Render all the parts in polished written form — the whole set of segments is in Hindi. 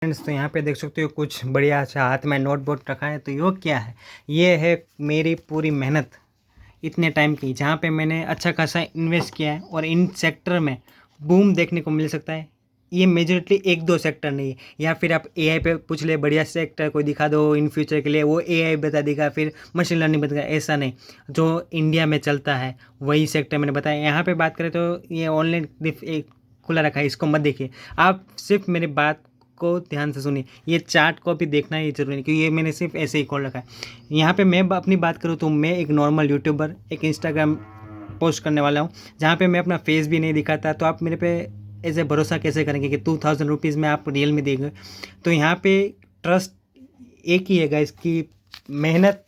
फ्रेंड्स, तो यहाँ पे देख सकते हो कुछ बढ़िया सा हाथ में नोटबुक रखा है। तो ये क्या है? ये है मेरी पूरी मेहनत इतने टाइम की, जहाँ पे मैंने अच्छा खासा इन्वेस्ट किया है और इन सेक्टर में बूम देखने को मिल सकता है। ये मेजॉरिटली एक दो सेक्टर नहीं है, या फिर आप एआई पे पूछ ले बढ़िया सेक्टर कोई दिखा दो इन फ्यूचर के लिए, वो एआई बता देगा, फिर मशीन लर्निंग बता देगा। ऐसा नहीं, जो इंडिया में चलता है वही सेक्टर मैंने बताया। यहाँ पे बात करें तो ये ऑनलाइन एक खुला रखा है, इसको मत देखिए। आप सिर्फ मेरी बात को ध्यान से सुनिए। ये चार्ट को भी देखना ही जरूरी नहीं, क्योंकि ये मैंने सिर्फ ऐसे ही खोल रखा है। यहाँ पे मैं अपनी बात करूँ तो मैं एक नॉर्मल यूट्यूबर, एक इंस्टाग्राम पोस्ट करने वाला हूँ, जहाँ पे मैं अपना फेस भी नहीं दिखाता। तो आप मेरे पे ऐसे भरोसा कैसे करेंगे कि 2000 रुपीज़ में आप रियल में देंगे? तो यहाँ पे ट्रस्ट एक ही है गाइस, की मेहनत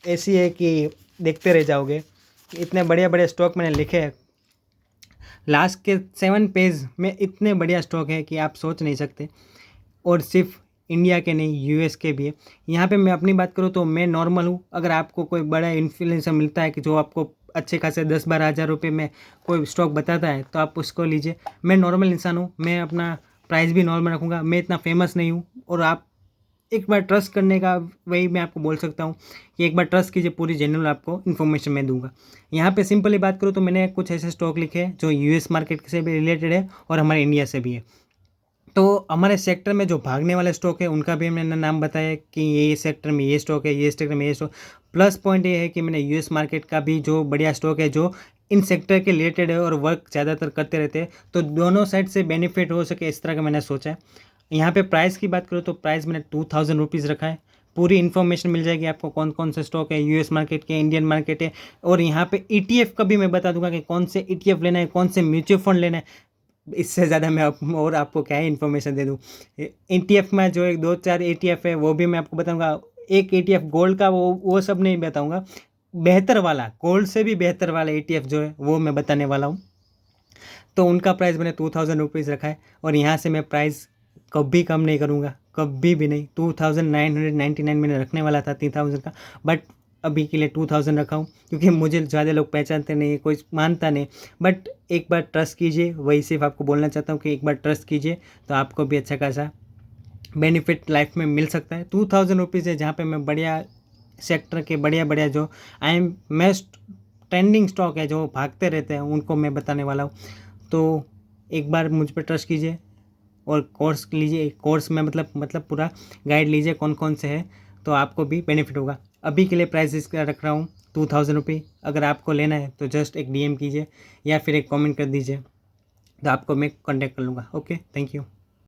ऐसी है कि देखते रह जाओगे। इतने बढ़िया बढ़िया स्टॉक मैंने लिखे हैं, लास्ट के 7 पेज में इतने बढ़िया स्टॉक है कि आप सोच नहीं सकते। और सिर्फ इंडिया के नहीं, यूएस के भी है। यहाँ पे मैं अपनी बात करूँ तो मैं नॉर्मल हूँ। अगर आपको कोई बड़ा इन्फ्लुएंसर मिलता है कि जो आपको अच्छे खासे 10-12 हज़ार रुपये में कोई स्टॉक बताता है, तो आप उसको लीजिए। मैं नॉर्मल इंसान हूँ, मैं अपना प्राइस भी नॉर्मल रखूँगा। मैं इतना फेमस नहीं हूँ। और आप एक बार ट्रस्ट करने का, वही मैं आपको बोल सकता हूँ कि एक बार ट्रस्ट कीजिए, पूरी जेन्युइन आपको इन्फॉर्मेशन मैं दूंगा। यहाँ पे सिंपली बात करूँ तो मैंने कुछ ऐसे स्टॉक लिखे हैं जो यूएस मार्केट से भी रिलेटेड है और हमारे इंडिया से भी है। तो हमारे सेक्टर में जो भागने वाले स्टॉक है उनका भी मैंने नाम बताया कि ये सेक्टर में ये स्टॉक है, ये सेक्टर में ये स्टॉक। प्लस पॉइंट ये है कि मैंने यूएस मार्केट का भी जो बढ़िया स्टॉक है जो इन सेक्टर के रिलेटेड है और वर्क ज़्यादातर करते रहते हैं, तो दोनों साइड से बेनिफिट हो सके, इस तरह का मैंने सोचा है। यहाँ पे प्राइस की बात करूँ तो प्राइस मैंने 2000 रुपीज़ रखा है। पूरी इन्फॉर्मेशन मिल जाएगी आपको, कौन कौन से स्टॉक है, यूएस मार्केट के, इंडियन मार्केट है। और यहाँ पे ईटीएफ का भी मैं बता दूंगा कि कौन से ईटीएफ लेना है, कौन से म्यूचुअल फंड लेना है। इससे ज़्यादा मैं और आपको क्या ही इन्फॉर्मेशन दे दूँ। ईटीएफ में जो एक दो चार ईटीएफ है वो भी मैं आपको बताऊँगा। एक ईटीएफ गोल्ड का, वो सब नहीं बताऊँगा। बेहतर वाला, गोल्ड से भी बेहतर वाला ईटीएफ जो है वो मैं बताने वाला हूँ। तो उनका प्राइस मैंने 2000 रुपीज़ रखा है। और यहाँ से मैं प्राइस कभी कम नहीं करूँगा, कभी भी नहीं। 2999 मैंने रखने वाला था 3000 का, बट अभी के लिए 2000 रखा हूँ, क्योंकि मुझे ज़्यादा लोग पहचानते नहीं, कोई मानता नहीं। बट एक बार ट्रस्ट कीजिए, वही सिर्फ आपको बोलना चाहता हूँ कि एक बार ट्रस्ट कीजिए, तो आपको भी अच्छा खासा बेनिफिट लाइफ में मिल सकता है। 2000 रुपीज़ है, जहाँ पे मैं बढ़िया सेक्टर के बढ़िया बढ़िया जो I am most trending stock है जो भागते रहते हैं, उनको मैं बताने वाला हूँ। तो एक बार मुझ पर ट्रस्ट कीजिए और कोर्स लीजिए। कोर्स में मतलब पूरा गाइड लीजिए कौन कौन से है, तो आपको भी बेनिफिट होगा। अभी के लिए प्राइस इसका रख रहा हूँ 2000 रुपये। अगर आपको लेना है तो जस्ट एक डीएम कीजिए या फिर एक कमेंट कर दीजिए, तो आपको मैं कांटेक्ट कर लूँगा। Okay, thank you.